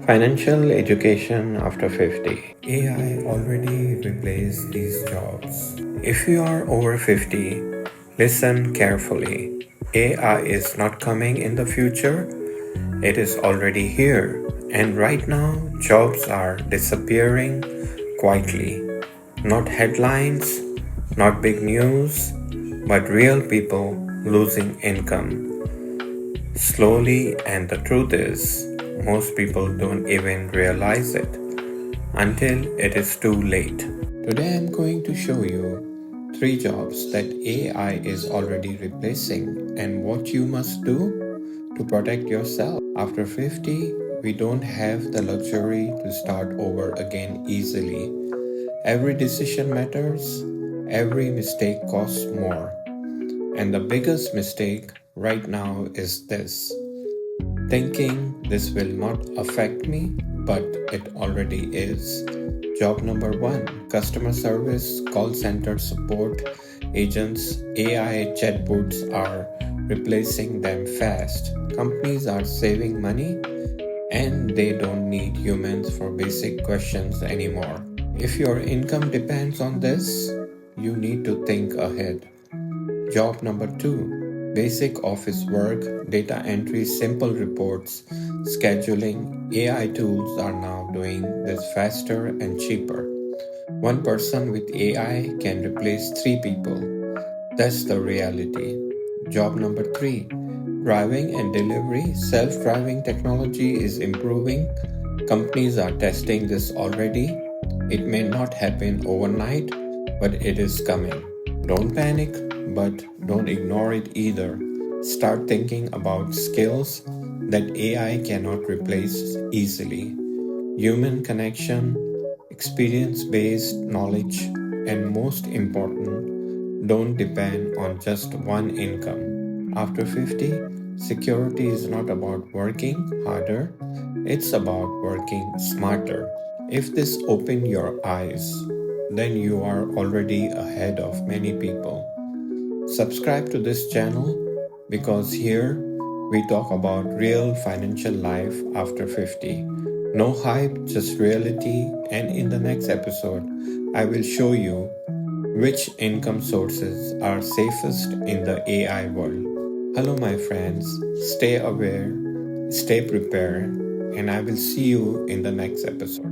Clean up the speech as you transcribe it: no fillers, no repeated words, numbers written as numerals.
Financial education after 50. AI already replaced these jobs. If you are over 50, listen carefully. AI is not coming in the future, it is already here. And right now, jobs are disappearing quietly. Not headlines, not big news, but real people losing income slowly, and the truth is, most people don't even realize it until it is too late. Today I'm going to show you 3 jobs that AI is already replacing and what you must do to protect yourself. After 50, we don't have the luxury to start over again easily. Every decision matters, every mistake costs more. And the biggest mistake right now is this: thinking this will not affect me, but it already is. Job number 1: customer service, call center support agents. AI chatbots are replacing them fast. Companies are saving money and they don't need humans for basic questions anymore. If your income depends on this, you need to think ahead. Job number 2: basic office work, data entry, simple reports, scheduling. AI tools are now doing this faster and cheaper. One person with AI can replace 3 people. That's the reality. Job number 3: driving and delivery. Self driving technology is improving. Companies are testing this already. It may not happen overnight, but it is coming. Don't panic, but don't ignore it either. Start thinking about skills that AI cannot replace easily: human connection, experience based knowledge, and most important, don't depend on just one income. After 50, security is not about working harder, it's about working smarter. If this opened your eyes, then you are already ahead of many people. Subscribe to this channel because here we talk about real financial life after 50. No hype, just reality. And in the next episode, I will show you which income sources are safest in the AI world. Hello, my friends. Stay aware, stay prepared, and I will see you in the next episode.